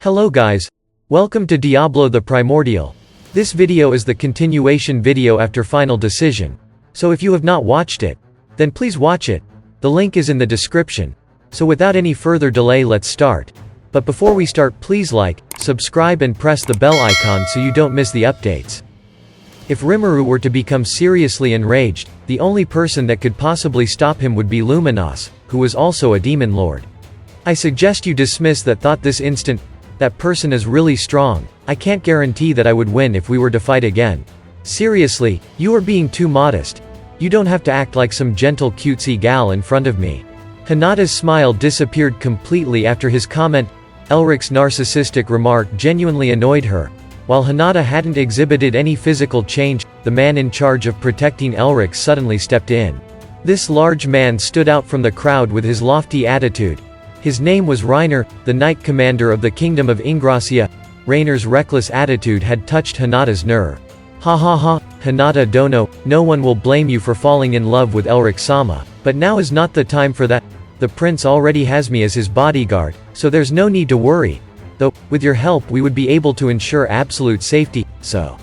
Hello guys. Welcome to Diablo the Primordial. This video is the continuation video after Final Decision. So if you have not watched it, then please watch it. The link is in the description. So without any further delay, let's start. But before we start, please like, subscribe and press the bell icon so you don't miss the updates. If Rimuru were to become seriously enraged, the only person that could possibly stop him would be Luminos, who was also a demon lord. I suggest you dismiss that thought this instant. That person is really strong. I can't guarantee that I would win if we were to fight again. Seriously, you are being too modest. You don't have to act like some gentle cutesy gal in front of me. Hinata's smile disappeared completely after his comment. Elric's narcissistic remark genuinely annoyed her. While Hinata hadn't exhibited any physical change, the man in charge of protecting Elric suddenly stepped in. This large man stood out from the crowd with his lofty attitude. His name was Reiner, the Knight Commander of the Kingdom of Ingracia. Reiner's reckless attitude had touched Hinata's nerve. Ha ha ha, Hinata Dono, no one will blame you for falling in love with Elric-sama, but now is not the time for that. The prince already has me as his bodyguard, so there's no need to worry. Though, with your help we would be able to ensure absolute safety, so.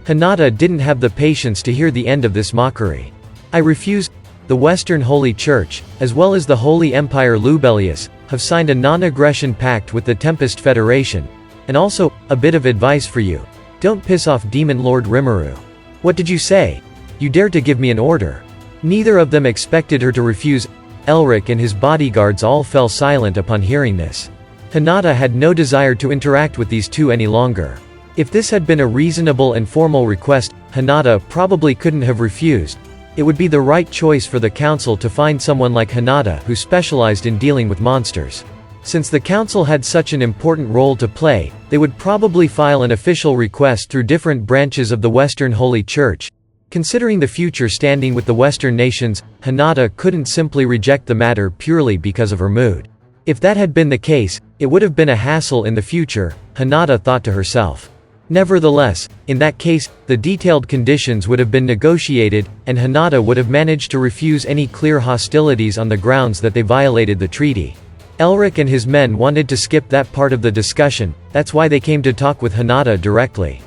Hinata didn't have the patience to hear the end of this mockery. I refuse. The Western Holy Church, as well as the Holy Empire Lubelius, have signed a non-aggression pact with the Tempest Federation. And also, a bit of advice for you. Don't piss off Demon Lord Rimuru. What did you say? You dared to give me an order. Neither of them expected her to refuse. Elric and his bodyguards all fell silent upon hearing this. Hinata had no desire to interact with these two any longer. If this had been a reasonable and formal request, Hinata probably couldn't have refused. It would be the right choice for the council to find someone like Hinata who specialized in dealing with monsters. Since the council had such an important role to play, they would probably file an official request through different branches of the Western Holy Church. Considering the future standing with the Western nations, Hinata couldn't simply reject the matter purely because of her mood. If that had been the case, it would have been a hassle in the future, Hinata thought to herself. Nevertheless, in that case, the detailed conditions would have been negotiated, and Hinata would have managed to refuse any clear hostilities on the grounds that they violated the treaty. Elric and his men wanted to skip that part of the discussion, that's why they came to talk with Hinata directly.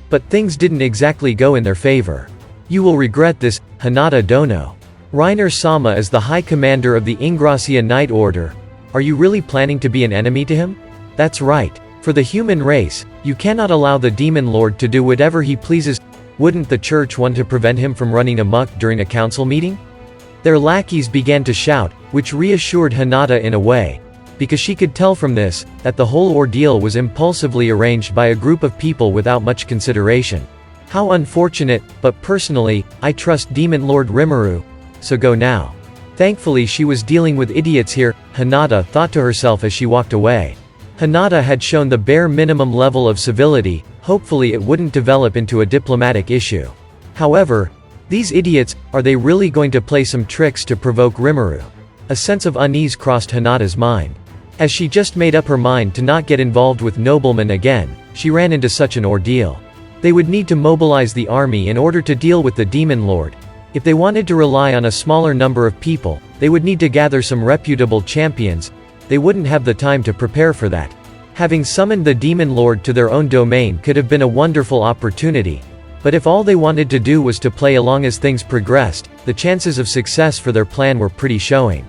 But things didn't exactly go in their favor. You will regret this, Hinata Dono. Reiner-sama is the High Commander of the Ingracia Knight Order. Are you really planning to be an enemy to him? That's right. For the human race, you cannot allow the Demon Lord to do whatever he pleases. Wouldn't the church want to prevent him from running amok during a council meeting? Their lackeys began to shout, which reassured Hinata in a way. Because she could tell from this, that the whole ordeal was impulsively arranged by a group of people without much consideration. How unfortunate, but personally, I trust Demon Lord Rimuru. So go now. Thankfully she was dealing with idiots here, Hinata thought to herself as she walked away. Hinata had shown the bare minimum level of civility, hopefully it wouldn't develop into a diplomatic issue. However, these idiots, are they really going to play some tricks to provoke Rimuru? A sense of unease crossed Hinata's mind. As she just made up her mind to not get involved with noblemen again, she ran into such an ordeal. They would need to mobilize the army in order to deal with the Demon Lord. If they wanted to rely on a smaller number of people, they would need to gather some reputable champions. They wouldn't have the time to prepare for that. Having summoned the Demon Lord to their own domain could have been a wonderful opportunity. But if all they wanted to do was to play along as things progressed, the chances of success for their plan were pretty showing.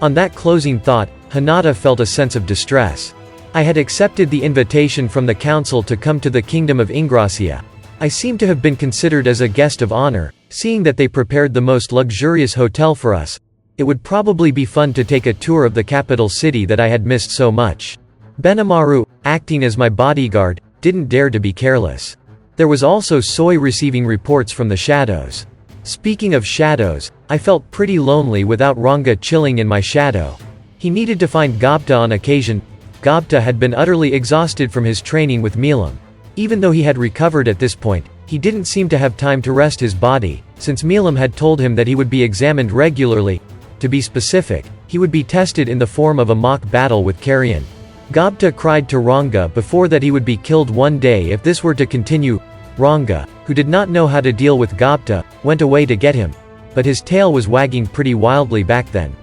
On that closing thought, Hinata felt a sense of distress. I had accepted the invitation from the council to come to the Kingdom of Ingracia. I seem to have been considered as a guest of honor, seeing that they prepared the most luxurious hotel for us. It would probably be fun to take a tour of the capital city that I had missed so much. Benimaru, acting as my bodyguard, didn't dare to be careless. There was also Soy receiving reports from the shadows. Speaking of shadows, I felt pretty lonely without Ranga chilling in my shadow. He needed to find Gobta on occasion. Gobta had been utterly exhausted from his training with Milam. Even though he had recovered at this point, he didn't seem to have time to rest his body, since Milam had told him that he would be examined regularly. To be specific, he would be tested in the form of a mock battle with Carrion. Gobta cried to Ranga before that he would be killed one day if this were to continue. Ranga, who did not know how to deal with Gobta, went away to get him. But his tail was wagging pretty wildly back then.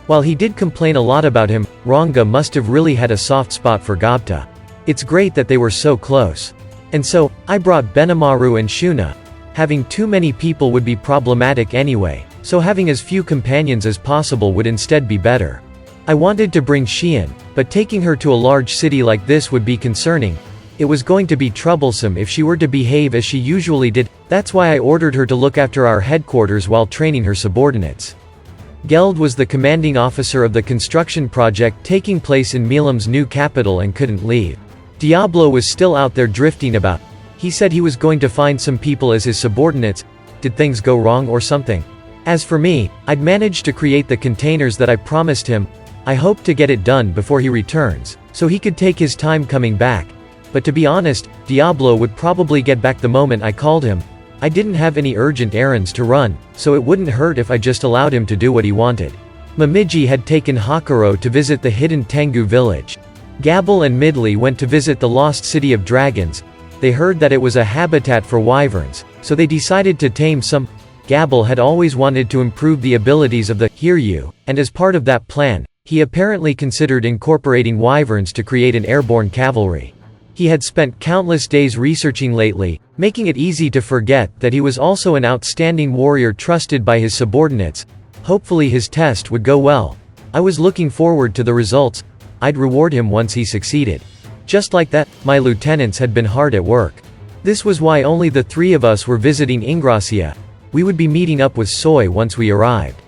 While he did complain a lot about him, Ranga must have really had a soft spot for Gobta. It's great that they were so close. And so, I brought Benimaru and Shuna. Having too many people would be problematic anyway, so having as few companions as possible would instead be better. I wanted to bring Xian, but taking her to a large city like this would be concerning. It was going to be troublesome if she were to behave as she usually did. That's why I ordered her to look after our headquarters while training her subordinates. Geld was the commanding officer of the construction project taking place in Milam's new capital and couldn't leave. Diablo was still out there drifting about. He said he was going to find some people as his subordinates. Did things go wrong or something? As for me, I'd managed to create the containers that I promised him. I hoped to get it done before he returns, so he could take his time coming back. But to be honest, Diablo would probably get back the moment I called him. I didn't have any urgent errands to run, so it wouldn't hurt if I just allowed him to do what he wanted. Momiji had taken Hakuro to visit the hidden Tengu village. Gabble and Midley went to visit the lost city of dragons. They heard that it was a habitat for wyverns, so they decided to tame some. Gabble had always wanted to improve the abilities of the Hiryu, and as part of that plan, he apparently considered incorporating wyverns to create an airborne cavalry. He had spent countless days researching lately, making it easy to forget that he was also an outstanding warrior trusted by his subordinates. Hopefully his test would go well. I was looking forward to the results. I'd reward him once he succeeded. Just like that, my lieutenants had been hard at work. This was why only the three of us were visiting Ingracia. We would be meeting up with Soy once we arrived.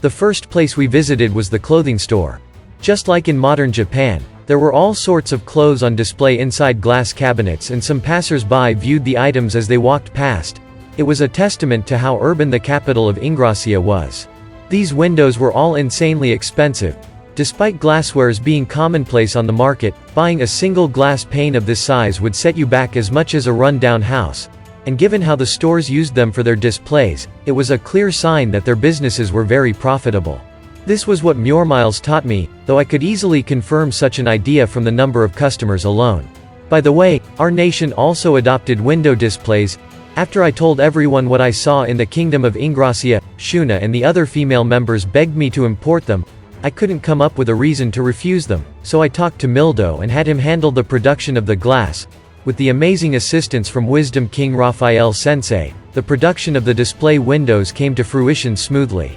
The first place we visited was the clothing store. Just like in modern Japan, there were all sorts of clothes on display inside glass cabinets, and some passers-by viewed the items as they walked past. It was a testament to how urban the capital of Ingracia was. These windows were all insanely expensive. Despite glasswares being commonplace on the market, buying a single glass pane of this size would set you back as much as a run-down house. And given how the stores used them for their displays, it was a clear sign that their businesses were very profitable. This was what Muirmiles taught me, though I could easily confirm such an idea from the number of customers alone. By the way, our nation also adopted window displays. After I told everyone what I saw in the kingdom of Ingracia, Shuna and the other female members begged me to import them. I couldn't come up with a reason to refuse them, so I talked to Mildo and had him handle the production of the glass. With the amazing assistance from Wisdom King Raphael Sensei, the production of the display windows came to fruition smoothly.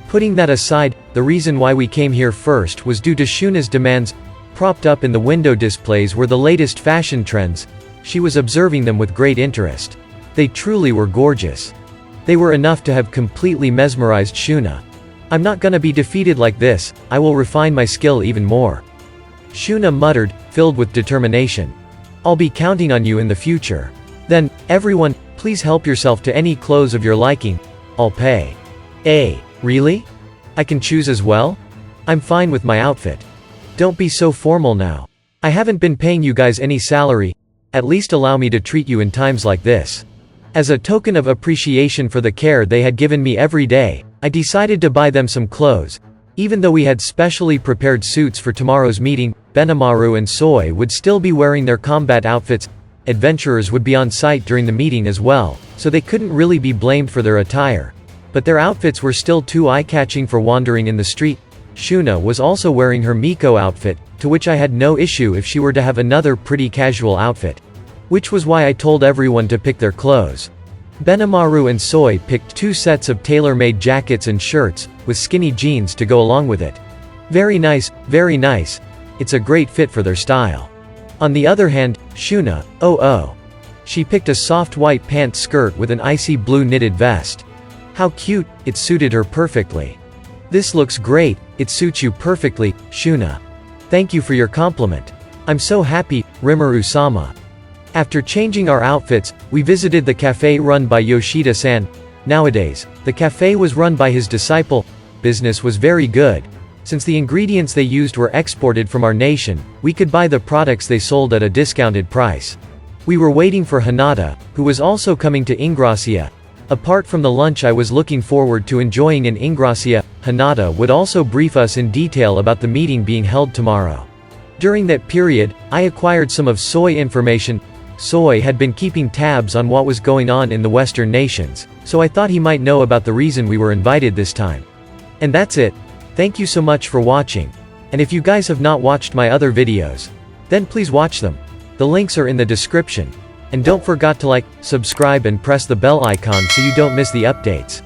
Putting that aside, the reason why we came here first was due to Shuna's demands. Propped up in the window displays were the latest fashion trends. She was observing them with great interest. They truly were gorgeous. They were enough to have completely mesmerized Shuna. I'm not gonna be defeated like this, I will refine my skill even more. Shuna muttered, filled with determination. I'll be counting on you in the future. Then, everyone, please help yourself to any clothes of your liking. I'll pay. Really? I can choose as well? I'm fine with my outfit. Don't be so formal now. I haven't been paying you guys any salary. At least allow me to treat you in times like this. As a token of appreciation for the care they had given me every day, I decided to buy them some clothes. Even though we had specially prepared suits for tomorrow's meeting, Benimaru and Soy would still be wearing their combat outfits. Adventurers would be on site during the meeting as well, so they couldn't really be blamed for their attire. But their outfits were still too eye-catching for wandering in the street. Shuna was also wearing her Miko outfit, to which I had no issue if she were to have another pretty casual outfit. Which was why I told everyone to pick their clothes. Benimaru and Soy picked 2 sets of tailor-made jackets and shirts, with skinny jeans to go along with it. Very nice, very nice. It's a great fit for their style. On the other hand, Shuna, she picked a soft white pant skirt with an icy blue knitted vest. How cute, it suited her perfectly. This looks great, it suits you perfectly, Shuna. Thank you for your compliment. I'm so happy, Rimuru-sama. After changing our outfits, we visited the cafe run by Yoshida-san. Nowadays, the cafe was run by his disciple. Business was very good. Since the ingredients they used were exported from our nation, we could buy the products they sold at a discounted price. We were waiting for Hinata, who was also coming to Ingracia. Apart from the lunch I was looking forward to enjoying in Ingracia, Hinata would also brief us in detail about the meeting being held tomorrow. During that period, I acquired some of Soy information. Soy had been keeping tabs on what was going on in the Western nations, so I thought he might know about the reason we were invited this time. And that's it. Thank you so much for watching. And if you guys have not watched my other videos, then please watch them. The links are in the description. And don't forget to like, subscribe and press the bell icon so you don't miss the updates.